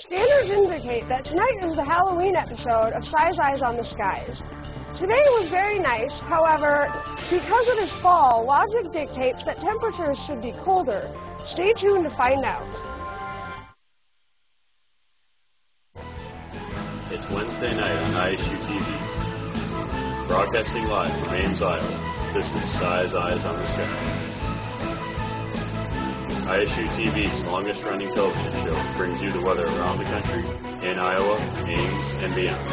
Standards indicate that tonight is the Halloween episode of Size Eyes on the Skies. Today was very nice, however, because it is fall, logic dictates that temperatures should be colder. Stay tuned to find out. It's Wednesday night on ISU TV. Broadcasting live from Ames, Iowa, this is Size Eyes on the Skies. ISU TV's longest-running television show brings you the weather around the country, in Iowa, Ames, and beyond.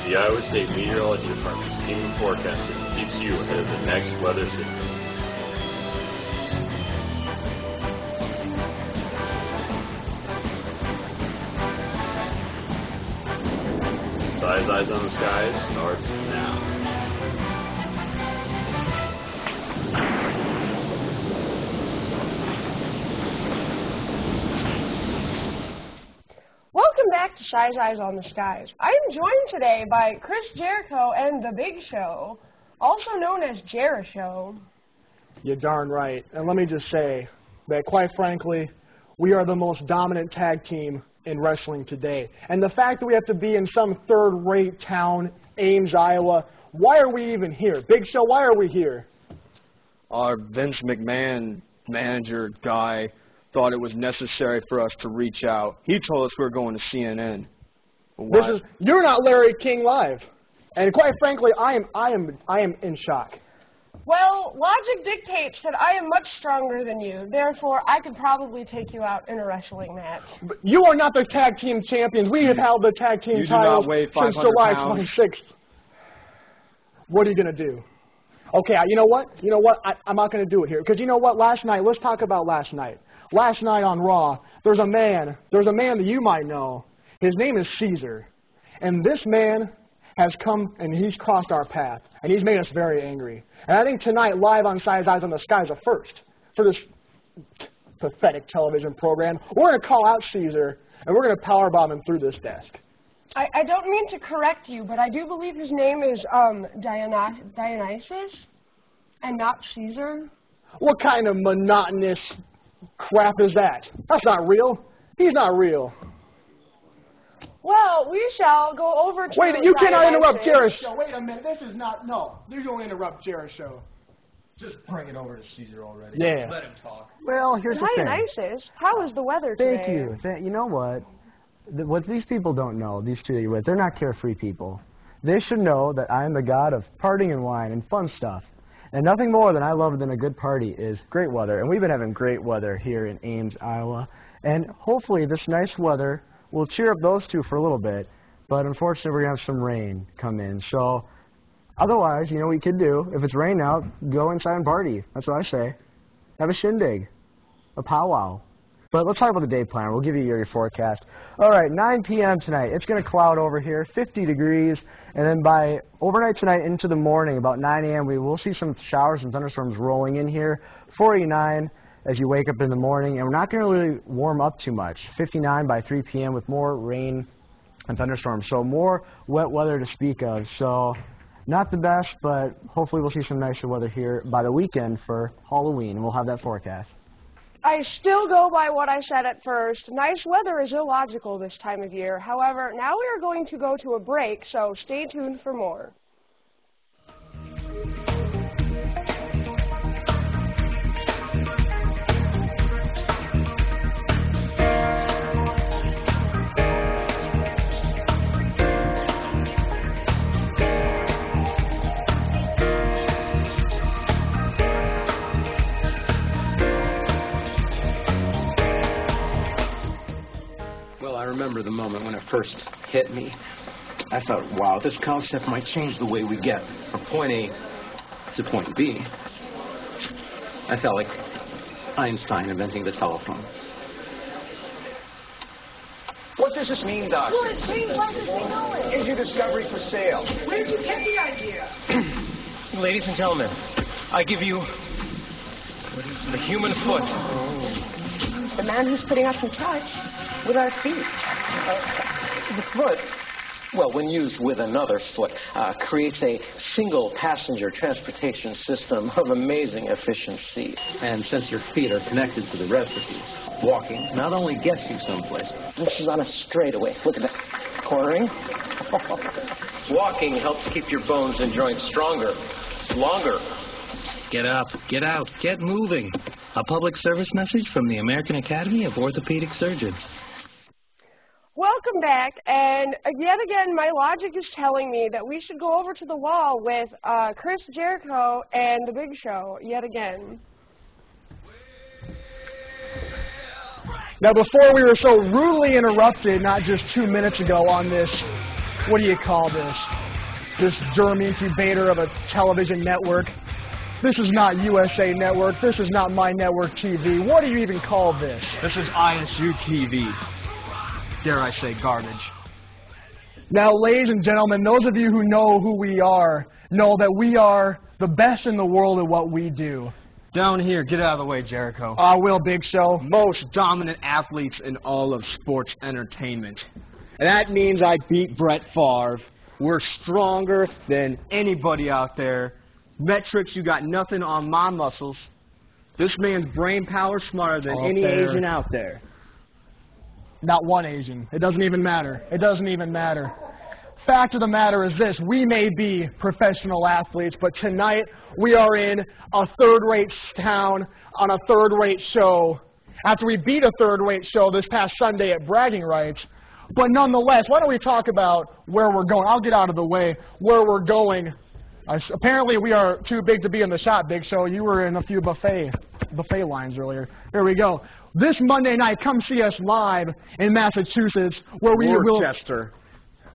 The Iowa State Meteorology Department's team of forecasters keeps you ahead of the next weather system. Size Eyes on the Skies starts now. Welcome back to Size Eyes on the Skies. I am joined today by Chris Jericho and The Big Show, also known as Jera Show. You're darn right. And let me just say that, quite frankly, we are the most dominant tag team in wrestling today. And the fact that we have to be in some third-rate town, Ames, Iowa, why are we even here? Big Show, why are we here? Our Vince McMahon manager guy thought it was necessary for us to reach out. He told us we were going to CNN. You're not Larry King Live. And quite frankly, I am in shock. Well, logic dictates that I am much stronger than you. Therefore, I could probably take you out in a wrestling match. But you are not the tag team champions. We have held the tag team title since July 26th. What are you going to do? Okay, you know what? I'm not going to do it here. Because you know what? Last night, let's talk about last night. Last night on Raw, there's a man that you might know. His name is Caesar. And this man has come and he's crossed our path. And he's made us very angry. And I think tonight, live on Size Eyes on the Sky is a first for this pathetic television program. We're going to call out Caesar, and we're going to powerbomb him through this desk. I don't mean to correct you, but I do believe his name is Dionysus and not Caesar. What kind of monotonous crap is that? That's not real. He's not real. Well, we shall go over to... Wait, you cannot interrupt Jera's show. Wait a minute. This is not... No, you don't interrupt Jera's show. Just bring it over to Caesar already. Yeah. Let him talk. Well, here's the thing. Dionysus, how is the weather today? Thank you. You know what? What these people don't know, these two that you're with, they're not carefree people. They should know that I am the god of partying and wine and fun stuff. And nothing more than I love than a good party is great weather. And we've been having great weather here in Ames, Iowa. And hopefully this nice weather will cheer up those two for a little bit. But unfortunately, we're going to have some rain come in. So otherwise, you know what you could do? If it's raining out, go inside and party. That's what I say. Have a shindig, a powwow. But let's talk about the day plan. We'll give you your forecast. All right, 9 p.m. tonight. It's going to cloud over here, 50 degrees. And then by overnight tonight into the morning, about 9 a.m., we will see some showers and thunderstorms rolling in here. 49 as you wake up in the morning. And we're not going to really warm up too much. 59 by 3 p.m. with more rain and thunderstorms. So more wet weather to speak of. So not the best, but hopefully we'll see some nicer weather here by the weekend for Halloween. And we'll have that forecast. I still go by what I said at first. Nice weather is illogical this time of year. However, now we are going to go to a break, so stay tuned for more. I remember the moment when it first hit me. I thought, wow, this concept might change the way we get from point A to point B. I felt like Einstein inventing the telephone. What does this mean, Doctor? Well, it seems like we know it. Is your discovery for sale? Where did you get the idea? Ladies and gentlemen, I give you the human foot. The man who's putting us in touch with our feet. The foot well, when used with another foot, creates a single-passenger transportation system of amazing efficiency. And since your feet are connected to the rest of you, walking not only gets you someplace. This is on a straightaway. Look at that. Cornering. Walking helps keep your bones and joints stronger, longer. Get up, get out, get moving. A public service message from the American Academy of Orthopedic Surgeons. Welcome back, and yet again, my logic is telling me that we should go over to the wall with Chris Jericho and The Big Show, yet again. Now, before we were so rudely interrupted, not just 2 minutes ago on this, what do you call this? This germ incubator of a television network. This is not USA Network. This is not My Network TV. What do you even call this? This is ISU TV. Dare I say garbage. Now, ladies and gentlemen, those of you who know who we are know that we are the best in the world at what we do. Down here, get out of the way, Jericho. I will, Big Show. Most dominant athletes in all of sports entertainment. And that means I beat Brett Favre. We're stronger than anybody out there. Metrics, you got nothing on my muscles. This man's brain power smarter than any Asian out there. Not one Asian. It doesn't even matter. It doesn't even matter. Fact of the matter is this. We may be professional athletes, but tonight we are in a third-rate town on a third-rate show. After we beat a third-rate show this past Sunday at Bragging Rights. But nonetheless, why don't we talk about where we're going? I'll get out of the way. Where we're going. Apparently we are too big to be in the shop, Big Show. You were in a few buffet lines earlier. Here we go. This Monday night, come see us live in Massachusetts, where we will. Worcester.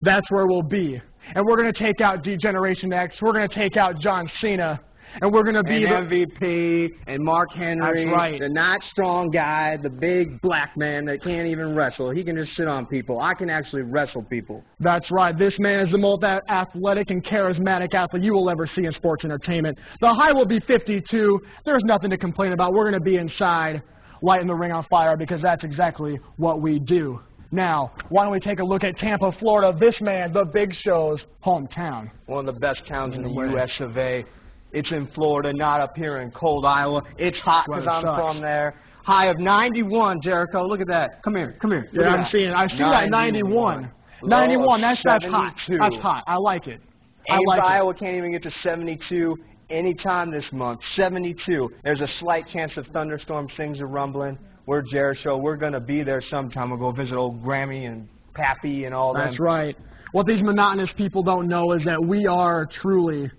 That's where we'll be, and we're going to take out Degeneration X. We're going to take out John Cena, and we're going to be MVP and Mark Henry. That's right. The not strong guy, the big black man that can't even wrestle. He can just sit on people. I can actually wrestle people. That's right. This man is the most athletic and charismatic athlete you will ever see in sports entertainment. The high will be 52. There's nothing to complain about. We're going to be inside, lighting the ring on fire, because that's exactly what we do. Now, why don't we take a look at Tampa, Florida, this man, the Big Show's hometown. One of the best towns in the U.S. of A. It's in Florida, not up here in cold Iowa. It's hot because I'm from there. High of 91, Jericho. Look at that. Come here. Come here. Yeah, I see that 91. 91, that's hot. That's hot. I like it. Iowa can't even get to 72 anytime this month. 72. There's a slight chance of thunderstorms. Things are rumbling. We're Jericho. We're going to be there sometime. We'll go visit old Grammy and Pappy and all that. That's right. What these monotonous people don't know is that we are truly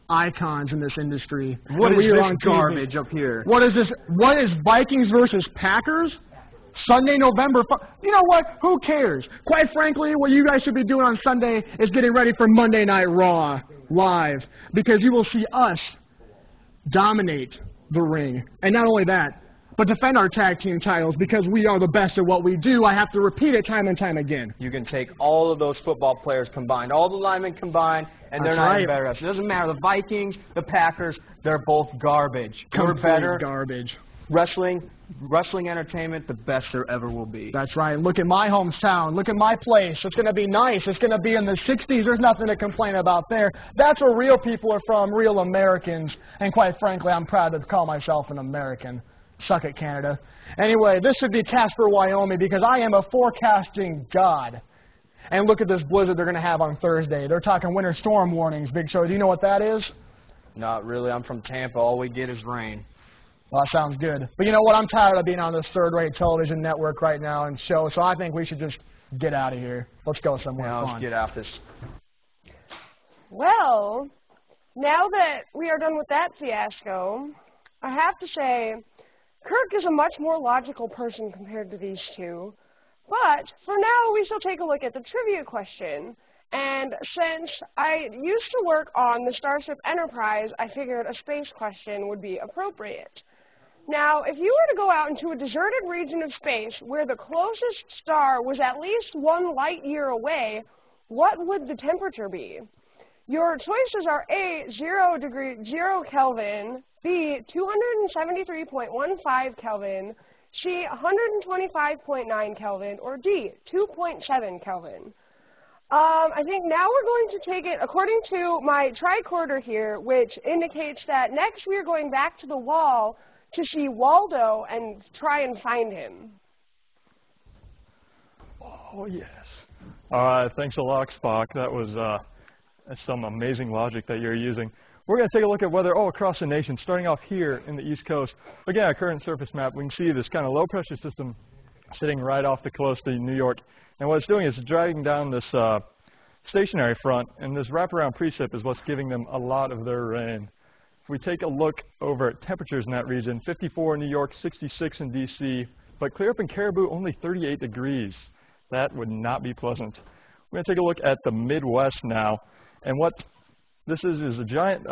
icons in this industry. What is this garbage up here? What is this? What is Vikings versus Packers? Sunday, November. You know what? Who cares? Quite frankly, what you guys should be doing on Sunday is getting ready for Monday Night Raw live, because you will see us dominate the ring. And not only that, but defend our tag team titles, because we are the best at what we do. I have to repeat it time and time again. You can take all of those football players combined, all the linemen combined, and they're not even better at us. It doesn't matter. The Vikings, the Packers, they're both garbage. We're better. Garbage. Wrestling entertainment, the best there ever will be. That's right. Look at my hometown. Look at my place. It's going to be nice. It's going to be in the 60s. There's nothing to complain about there. That's where real people are from, real Americans. And quite frankly, I'm proud to call myself an American. Suck it, Canada. Anyway, this should be Casper, Wyoming, because I am a forecasting god. And look at this blizzard they're going to have on Thursday. They're talking winter storm warnings, Big Show. Do you know what that is? Not really. I'm from Tampa. All we get is rain. Well, that sounds good. But you know what? I'm tired of being on this third-rate television network right now and show, so I think we should just get out of here. Let's go somewhere fun. Let's get out this. Well, now that we are done with that fiasco, I have to say, Kirk is a much more logical person compared to these two. But for now, we shall take a look at the trivia question. And since I used to work on the Starship Enterprise, I figured a space question would be appropriate. Now, if you were to go out into a deserted region of space where the closest star was at least 1 light year away, what would the temperature be? Your choices are A, 0 Kelvin, B, 273.15 Kelvin, C, 125.9 Kelvin, or D, 2.7 Kelvin. I think now we're going to take it, according to my tricorder here, which indicates that next we are going back to the wall to see Waldo and try and find him. Oh, yes. All right, thanks a lot, Spock. That was that's some amazing logic that you're using. We're going to take a look at weather all across the nation, starting off here in the East Coast. Again, our current surface map, we can see this kind of low-pressure system sitting right off the coast of New York. And what it's doing is dragging down this stationary front, and this wraparound precip is what's giving them a lot of their rain. If we take a look over at temperatures in that region, 54 in New York, 66 in D.C., but clear up in Caribou, only 38 degrees. That would not be pleasant. We're going to take a look at the Midwest now, and what this is a giant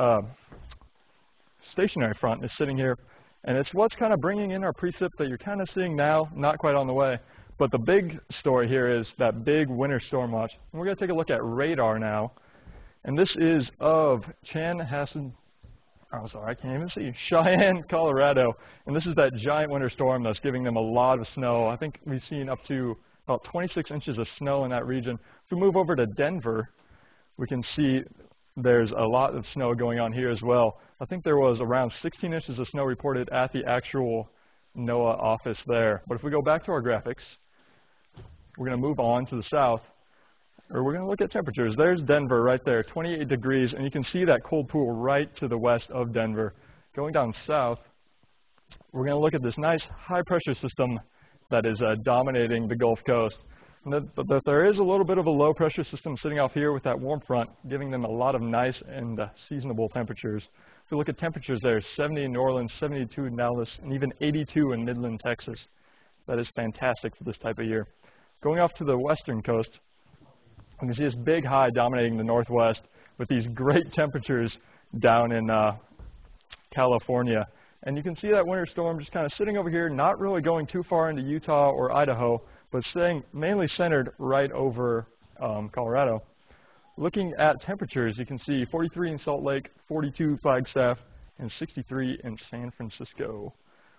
stationary front is sitting here, and it's what's kind of bringing in our precip that you're kind of seeing now, not quite on the way. But the big story here is that big winter storm watch. And we're going to take a look at radar now, and this is of Cheyenne, Colorado, and this is that giant winter storm that's giving them a lot of snow. I think we've seen up to about 26 inches of snow in that region. If we move over to Denver, we can see there's a lot of snow going on here as well. I think there was around 16 inches of snow reported at the actual NOAA office there. But if we go back to our graphics, we're going to move on to the south, or we're going to look at temperatures. There's Denver right there, 28 degrees, and you can see that cold pool right to the west of Denver. Going down south, we're going to look at this nice high-pressure system that is dominating the Gulf Coast. But there is a little bit of a low-pressure system sitting off here with that warm front, giving them a lot of nice and seasonable temperatures. If we look at temperatures there, 70 in New Orleans, 72 in Dallas, and even 82 in Midland, Texas. That is fantastic for this type of year. Going off to the western coast, you can see this big high dominating the northwest with these great temperatures down in California. And you can see that winter storm just kind of sitting over here, not really going too far into Utah or Idaho, but staying mainly centered right over Colorado. Looking at temperatures, you can see 43 in Salt Lake, 42 Flagstaff, and 63 in San Francisco.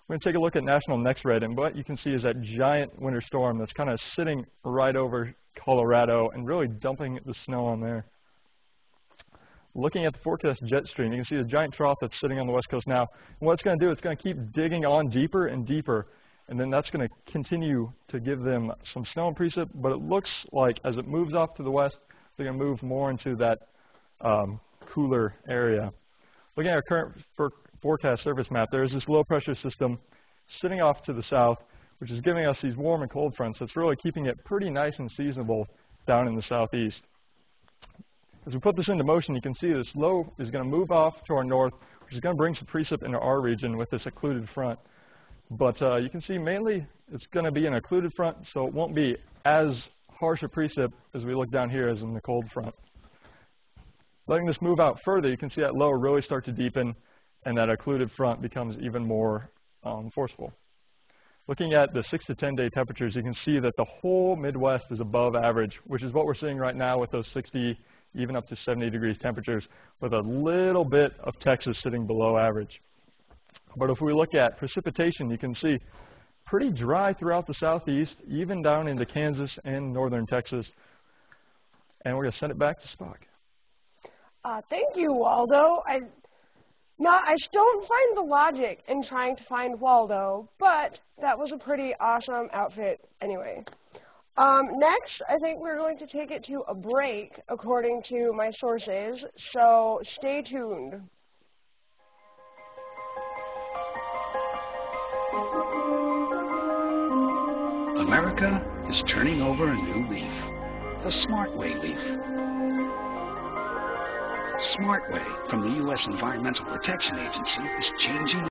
We're going to take a look at national next red, and what you can see is that giant winter storm that's kind of sitting right over Colorado and really dumping the snow on there. Looking at the forecast jet stream, you can see the giant trough that's sitting on the west coast now. And what it's going to do, it's going to keep digging on deeper and deeper, and then that's going to continue to give them some snow and precip, but it looks like as it moves off to the west, they're going to move more into that cooler area. Looking at our current forecast surface map, there's this low pressure system sitting off to the south, which is giving us these warm and cold fronts. That's really keeping it pretty nice and seasonable down in the southeast. As we put this into motion, you can see this low is going to move off to our north, which is going to bring some precip into our region with this occluded front. But you can see mainly it's going to be an occluded front, so it won't be as harsh a precip as we look down here as in the cold front. Letting this move out further, you can see that low really start to deepen, and that occluded front becomes even more forceful. Looking at the 6 to 10 day temperatures, you can see that the whole Midwest is above average, which is what we're seeing right now with those 60, even up to 70 degrees temperatures, with a little bit of Texas sitting below average. But if we look at precipitation, you can see pretty dry throughout the southeast, even down into Kansas and northern Texas. And we're going to send it back to Spock. Thank you, Waldo. I don't find the logic in trying to find Waldo, but that was a pretty awesome outfit anyway. Next, I think we're going to take it to a break, according to my sources, so stay tuned. America is turning over a new leaf. The Smart Way leaf. Smart Way from the U.S. Environmental Protection Agency is changing